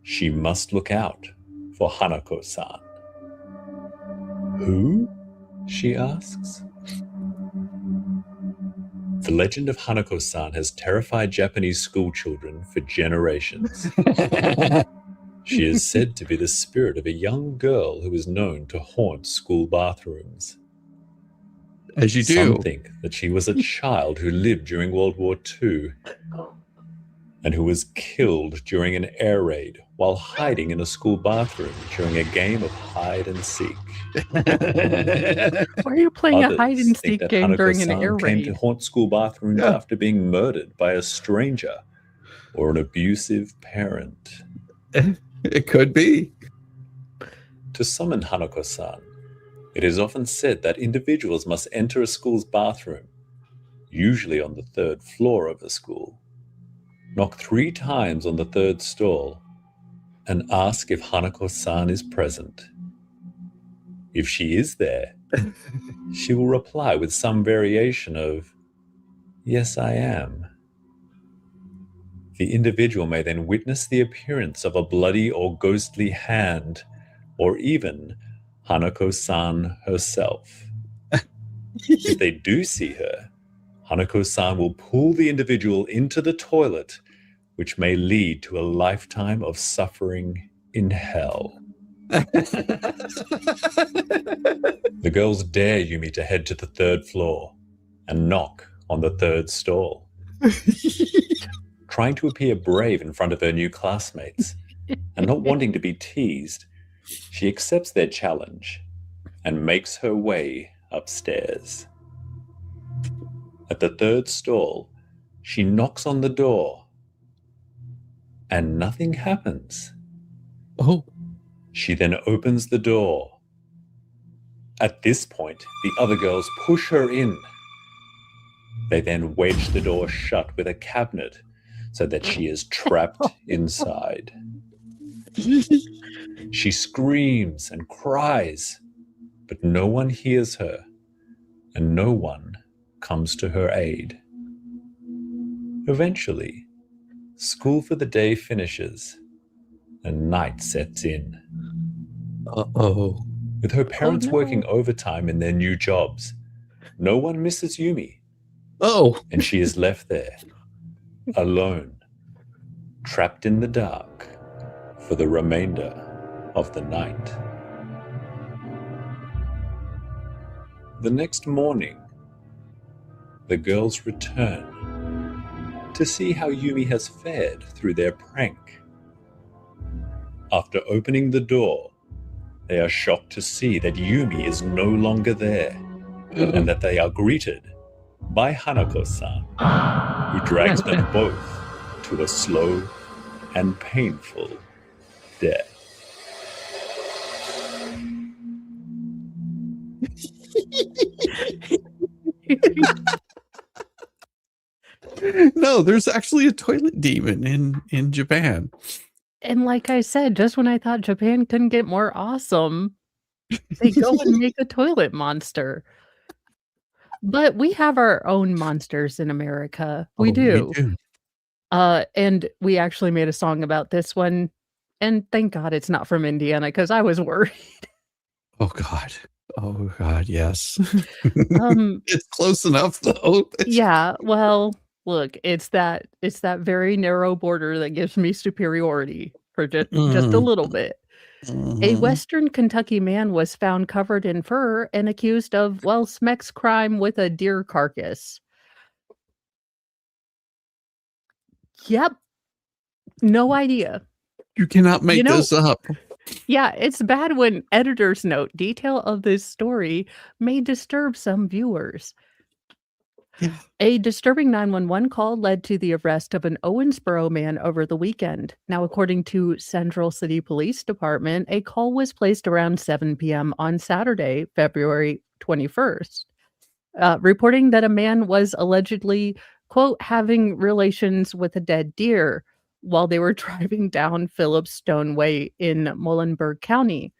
S4: she must look out for Hanako-san. Who? She asks. The legend of Hanako-san has terrified Japanese schoolchildren for generations. She is said to be the spirit of a young girl who is known to haunt school bathrooms.
S2: As you do.
S4: Some think that she was a child who lived during World War II and who was killed during an air raid while hiding in a school bathroom during a game of hide and seek.
S1: Why are you playing a
S4: Others
S1: hide and
S4: think
S1: seek
S4: that
S1: game during an
S4: Hanako-san
S1: air
S4: came to
S1: raid?
S4: haunt school bathrooms after being murdered by a stranger or an abusive parent.
S2: It could be.
S4: To summon Hanako-san, it is often said that individuals must enter a school's bathroom, usually on the 3rd floor of the school, knock 3 times on the 3rd stall, and ask if Hanako-san is present. If she is there, she will reply with some variation of, "Yes, I am." The individual may then witness the appearance of a bloody or ghostly hand, or even Hanako-san herself. If they do see her, Hanako-san will pull the individual into the toilet, which may lead to a lifetime of suffering in hell. The girls dare Yumi to head to the 3rd floor and knock on the 3rd stall. Trying to appear brave in front of her new classmates and not wanting to be teased, she accepts their challenge and makes her way upstairs. At the 3rd stall, she knocks on the door and nothing happens.
S2: Oh.
S4: She then opens the door. At this point, the other girls push her in. They then wedge the door shut with a cabinet so that she is trapped inside. She screams and cries, but no one hears her, and no one comes to her aid. Eventually, school for the day finishes, and night sets in.
S2: Uh-oh.
S4: With her parents
S1: no.
S4: working overtime in their new jobs, no one misses Yumi,
S2: Oh,
S4: and she is left there, alone, trapped in the dark for the remainder of the night. The next morning, the girls return to see how Yumi has fared through their prank. After opening the door, they are shocked to see that Yumi is no longer there, and that they are greeted by Hanako-san, who drags them both to a slow and painful death.
S2: no, there's actually a toilet demon in Japan.
S1: And like I said, just when I thought Japan couldn't get more awesome, they go and make a toilet monster. But we have our own monsters in America. We do. And we actually made a song about this one, and thank God it's not from Indiana, because I was worried.
S2: Oh God, yes. It's close enough though.
S1: Yeah, well, look, it's that very narrow border that gives me superiority for just a little bit. A Western Kentucky man was found covered in fur and accused of, well, Smeck's crime with a deer carcass. Yep. No idea.
S2: You cannot make this up.
S1: Yeah, it's bad when editors note detail of this story may disturb some viewers.
S2: Yeah.
S1: A disturbing 911 call led to the arrest of an Owensboro man over the weekend. Now, according to Central City Police Department, a call was placed around 7 p.m. on Saturday, February 21st, reporting that a man was allegedly, quote, having relations with a dead deer while they were driving down Phillips Stone Way in Muhlenberg County.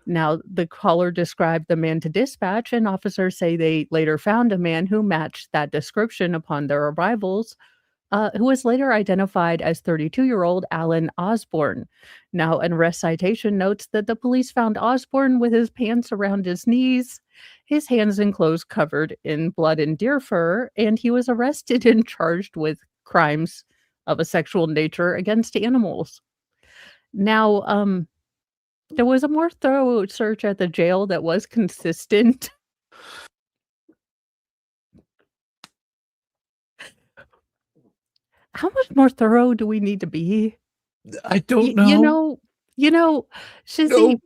S1: Now, the caller described the man to dispatch, and officers say they later found a man who matched that description upon their arrivals, who was later identified as 32-year-old Alan Osborne. Now, an arrest citation notes that the police found Osborne with his pants around his knees, his hands and clothes covered in blood and deer fur, and he was arrested and charged with crimes of a sexual nature against animals. Now, there was a more thorough search at the jail that was consistent. How much more thorough do we need to be?
S2: I don't know.
S1: You know, Shizzy,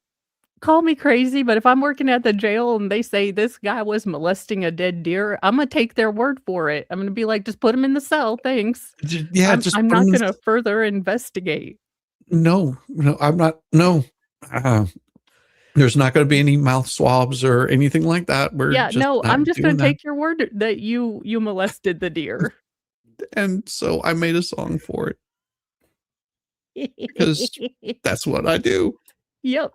S1: call me crazy, but if I'm working at the jail and they say this guy was molesting a dead deer, I'm gonna take their word for it. I'm gonna be like, just put him in the cell, thanks.
S2: Yeah,
S1: I'm not gonna further investigate.
S2: No, I'm not. No. There's not going to be any mouth swabs or anything like that.
S1: I'm just going to take your word that you molested the deer.
S2: And so I made a song for it because that's what I do.
S1: Yep.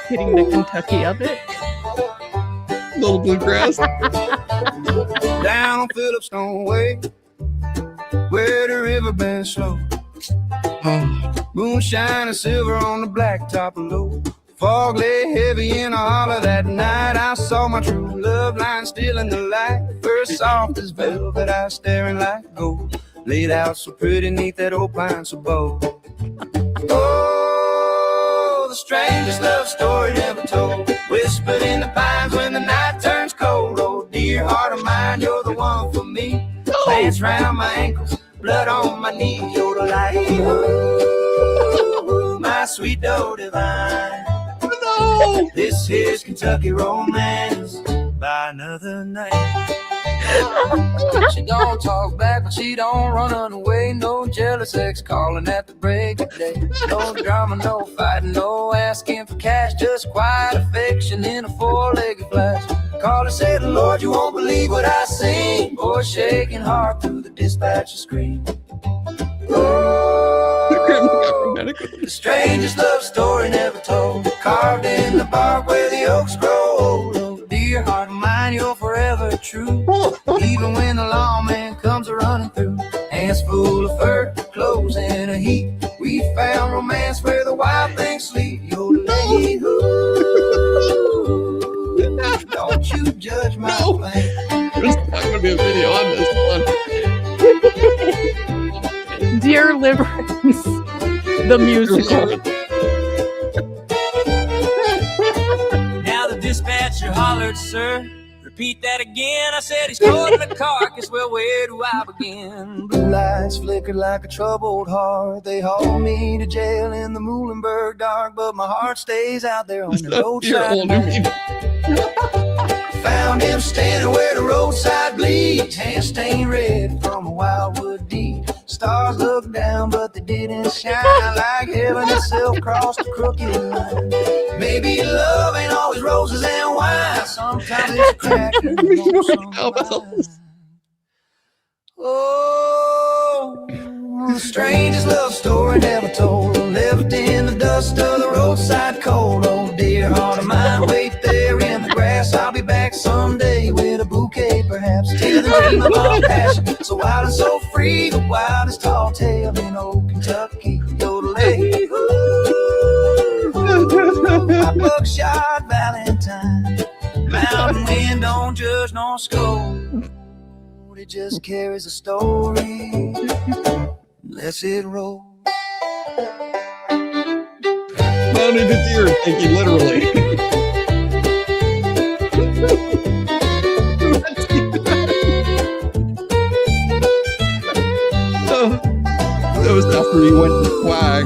S1: Hitting the Kentucky of it.
S2: Little bluegrass.
S5: Down on Phillips Stone Way, where the river bends slow. Moonshine and silver on the blacktop below. Fog lay heavy in a hollow that night. I saw my true love lying still in the light. First soft as velvet, eyes staring like gold. Laid out so pretty neath that old pine so bold. Oh, the strangest love story never told. Whispered in the pines when the night turns cold. Oh, dear heart of mine, you're the one for me. Pants round my ankles, blood on my knees. You're the light, ooh, my sweet doe divine. No. This here's Kentucky romance by another night. She don't talk back, but she don't run away. No jealous ex calling at the break of day. No drama, no fighting, no asking for cash. Just quiet affection in a four-legged flash. Call her, say the Lord, you won't believe what I seen. Boy, shaking hard through the dispatcher screen. Oh, the strangest love story never told. Carved in the bark where the oaks grow old. Oh, dear heart of mine, you're forever true. Even when the lawman comes running through. Hands full of fur, clothes in a heap. We found romance where the wild things sleep. Your lady, ooh,
S1: Dear Liberance, the musical.
S5: Now the dispatcher hollered, sir, repeat that again. I said he's holding the carcass. Well, where do I begin? Blue lights flickered like a troubled heart. They hauled me to jail in the Muhlenberg dark, but my heart stays out there on the roadside. Found him standing where the roadside bleeds, hand stained red from a wildwood deed. Stars looked down, but they didn't shine like heaven itself crossed a crooked line. Maybe love ain't always roses and wine. Sometimes it's a crack in the wine. Oh, the strangest love story never told. Left in the dust of the roadside cold. Oh, dear heart of mine, wait there in the grass. I'll be back someday with a bouquet, perhaps. Tell the dream of our passion, so wild and so free. The wildest tall tale in old Kentucky. Yodelay, my buckshot Valentine. Mountain wind don't judge nor scold. It just carries a story. Let's it roll.
S2: Mounted a deer, thank you, literally. That was after he went to Quag.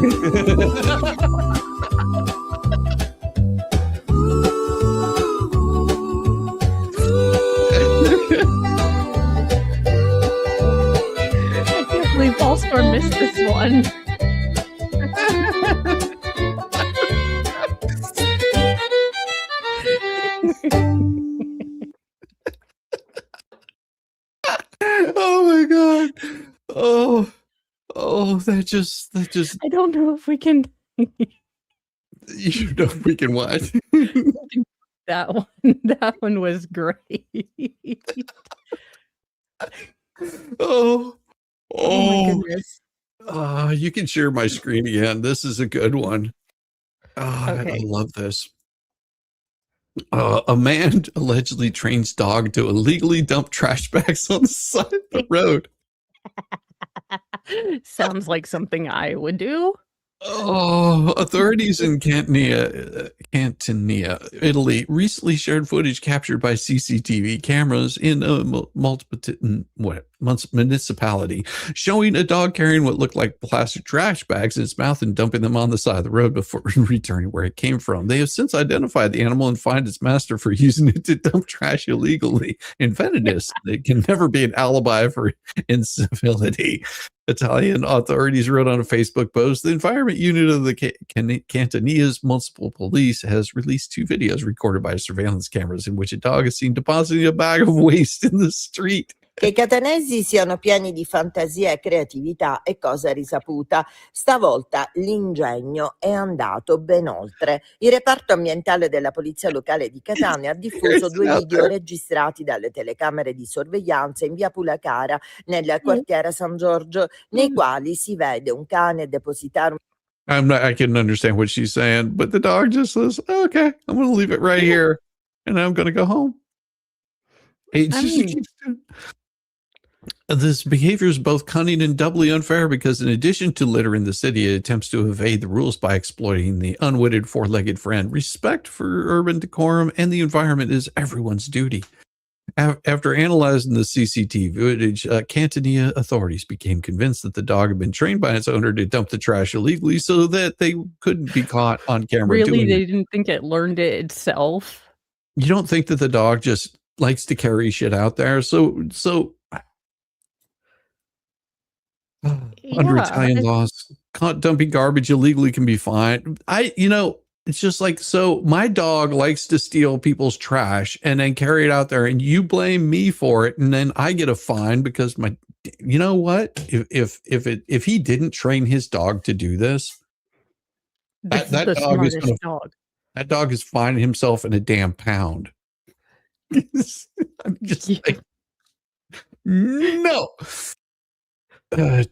S1: Ballstorm missed this one.
S2: Oh my god. That just
S1: I don't know if we can.
S2: you know we can watch.
S1: That one was great.
S2: Oh
S1: my goodness.
S2: You can share my screen again. This is a good one.
S1: Okay.
S2: I love this. A man allegedly trains dog to illegally dump trash bags on the side of the road.
S1: Sounds like something I would do.
S2: Authorities in Cantonia, Italy, recently shared footage captured by CCTV cameras in a municipality, showing a dog carrying what looked like plastic trash bags in its mouth and dumping them on the side of the road before returning where it came from. They have since identified the animal and fined its master for using it to dump trash illegally. In Venice, it can never be an alibi for incivility. Italian authorities wrote on a Facebook post, the environment unit of the Cantonia's municipal police has released 2 videos recorded by surveillance cameras in which a dog is seen depositing a bag of waste in the street.
S6: Che i catanesi siano pieni di fantasia e creatività è cosa risaputa. Stavolta l'ingegno è andato ben oltre. Il reparto ambientale della polizia locale di Catania ha diffuso 2 video registrati dalle telecamere di sorveglianza in via Pulacara, nel quartiere San Giorgio, nei quali si vede un cane depositare
S2: I can understand what she's saying, but the dog just says, okay, I'm going to leave it right here and I'm going to go home. This behavior is both cunning and doubly unfair because in addition to littering the city, it attempts to evade the rules by exploiting the unwitted 4-legged friend. Respect for urban decorum and the environment is everyone's duty. After analyzing the CCTV footage, Cantonia authorities became convinced that the dog had been trained by its owner to dump the trash illegally so that they couldn't be caught on camera.
S1: Really? They didn't think it learned it itself?
S2: You don't think that the dog just likes to carry shit out there? So under Italian laws, dumping garbage illegally can be fined. It's just like, so my dog likes to steal people's trash and then carry it out there and you blame me for it. And then I get a fine because you know what? If he didn't train his dog to do this, that dog is finding himself in a damn pound. I'm just like, no.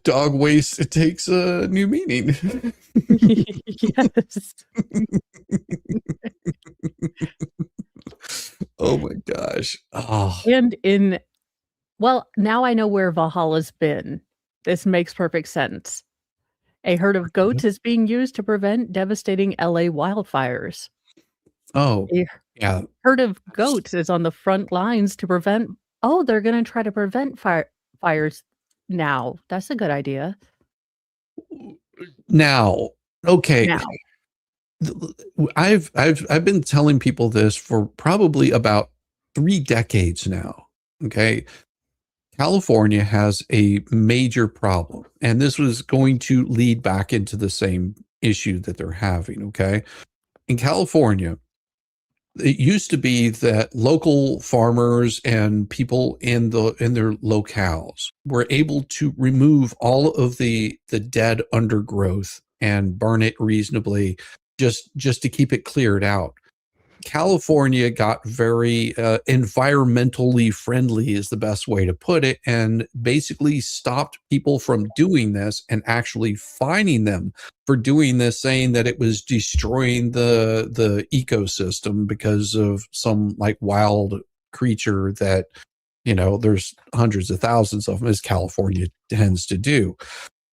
S2: Dog waste, it takes a new meaning.
S1: Yes.
S2: Oh my gosh.
S1: And now I know where Valhalla's been. This makes perfect sense. A herd of goats is being used to prevent devastating LA wildfires.
S2: Oh,
S1: A
S2: yeah.
S1: herd of goats is on the front lines to prevent oh, they're gonna try to prevent fires now. That's a good idea.
S2: Now, okay.
S1: Now.
S2: I've been telling people this for probably about 3 decades now. Okay. California has a major problem, and this was going to lead back into the same issue that they're having. Okay. In California, it used to be that local farmers and people in their locales were able to remove all of the dead undergrowth and burn it reasonably just to keep it cleared out. California got very environmentally friendly is the best way to put it, and basically stopped people from doing this and actually fining them for doing this, saying that it was destroying the ecosystem because of some like wild creature that, you know, there's hundreds of thousands of them, as California tends to do.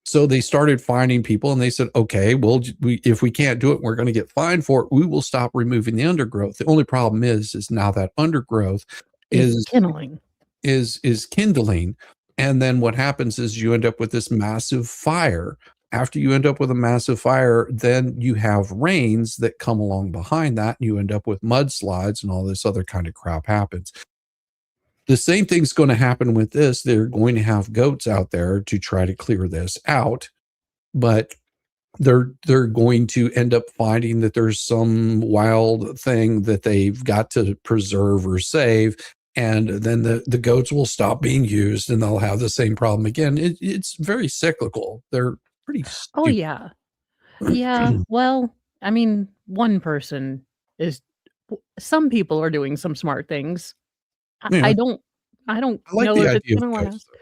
S2: So they started finding people, and they said, okay, well, if we can't do it, we're going to get fined for it. We will stop removing the undergrowth. The only problem is now that undergrowth is
S1: kindling.
S2: Is kindling. And then what happens is you end up with this massive fire. After you end up with a massive fire, then you have rains that come along behind that, and you end up with mudslides and all this other kind of crap happens. The same thing's going to happen with this. They're going to have goats out there to try to clear this out, but they're going to end up finding that there's some wild thing that they've got to preserve or save, and then the goats will stop being used, and they'll have the same problem again. It's very cyclical. They're pretty stupid.
S1: Oh, yeah. Yeah, well, I mean, one person is some people are doing some smart things.
S2: Yeah.
S1: I don't
S2: I like
S1: know
S2: the
S1: if it's
S2: idea of
S1: gonna last.
S2: goats, though.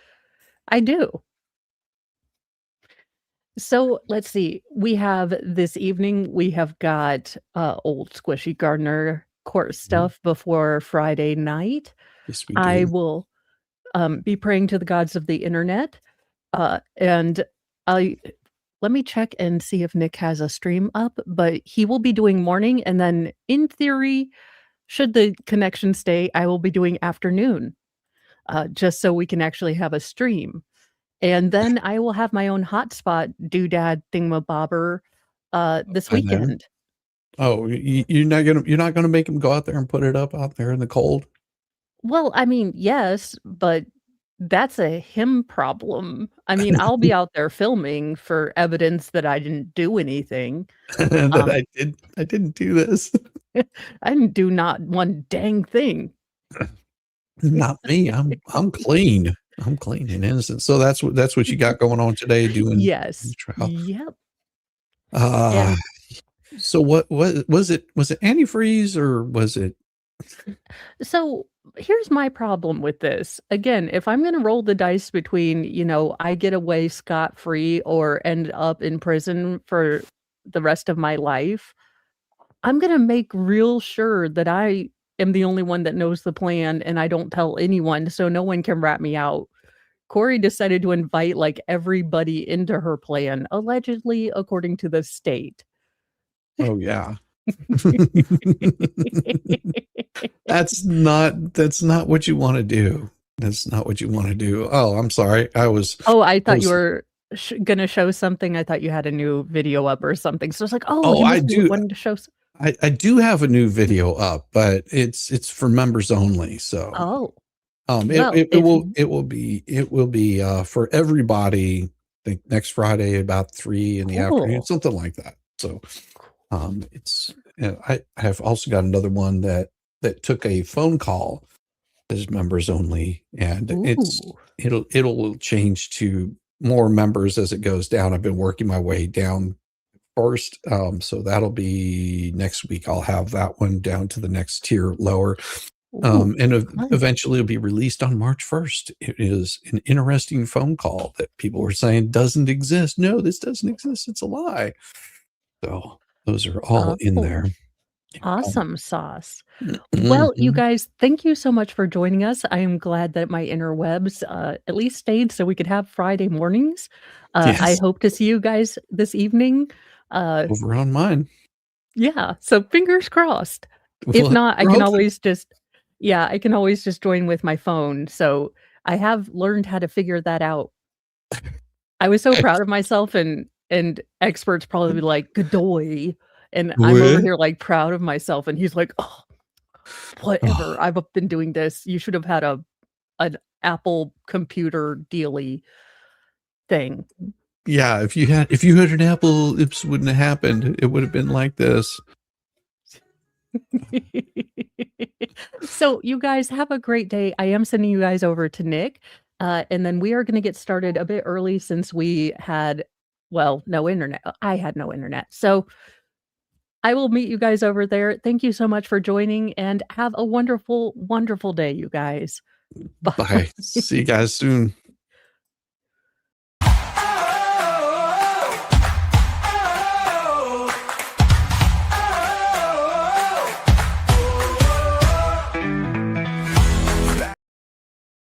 S1: I do. So, let's see. We have this evening, we have got, old squishy gardener court stuff before Friday night.
S2: Yes, we
S1: I
S2: do.
S1: will, be praying to the gods of the internet, and I let me check and see if Nick has a stream up, but he will be doing morning, and then in theory, should the connection stay, I will be doing afternoon, just so we can actually have a stream. And then I will have my own hotspot doodad thingamabobber, this
S2: I know.
S1: weekend.
S2: Oh, you're not gonna make him go out there and put it up out there in the cold?
S1: Well, I mean, yes, but that's a him problem. I mean, I'll be out there filming for evidence that I didn't do anything.
S2: That I didn't do this.
S1: I didn't do not one dang thing.
S2: Not me. I'm clean. I'm clean and innocent. So that's what you got going on today doing
S1: Yes.
S2: trial.
S1: Yep.
S2: Uh so what was it antifreeze or was it
S1: So here's my problem with this. Again, if I'm going to roll the dice between, I get away scot-free or end up in prison for the rest of my life, I'm going to make real sure that I am the only one that knows the plan and I don't tell anyone so no one can rat me out. Corey decided to invite like everybody into her plan, allegedly, according to the state.
S2: Oh yeah. That's not what you want to do. That's not what you want to do. Oh, I'm sorry.
S1: Oh, I thought you were gonna show something. I thought you had a new video up or something. So it's like, oh,
S2: I do.
S1: Wanted to show.
S2: I do have a new video up, but it's for members only. So it will be for everybody. I think next Friday about 3 in the afternoon, something like that. So I have also got another one that took a phone call as members only, and it'll change to more members as it goes down. I've been working my way down first, so that'll be next week. I'll have that one down to the next tier lower, eventually it'll be released on March 1st. It is an interesting phone call that people were saying doesn't exist. No, this doesn't exist. It's a lie. So those are all in there.
S1: Awesome sauce. Well, you
S2: Mhm.
S1: guys, thank you so much for joining us. I am glad that my interwebs at least stayed so we could have Friday mornings. I
S2: Yes,
S1: hope to see you guys this evening. Uh,
S2: over on mine.
S1: yeah, so fingers crossed. If
S2: Well,
S1: not, I
S2: we're
S1: can
S2: hoping.
S1: always just, yeah, I can always just join with my phone. So I have learned how to figure that out. I was so proud of myself and experts probably be like, "Godoy," and I'm over
S2: What?
S1: here, like, proud of myself, and he's like, "Oh, whatever. I've been doing this. You should have had an Apple computer dealy thing."
S2: Yeah, if you had an apple, this wouldn't have happened. It would have been like this.
S1: So, you guys have a great day. I am sending you guys over to Nick, and then we are gonna get started a bit early since we had well, no internet. I had no internet. So, I will meet you guys over there. Thank you so much for joining, and have a wonderful, wonderful day, you guys. Bye.
S2: Bye. See you guys soon.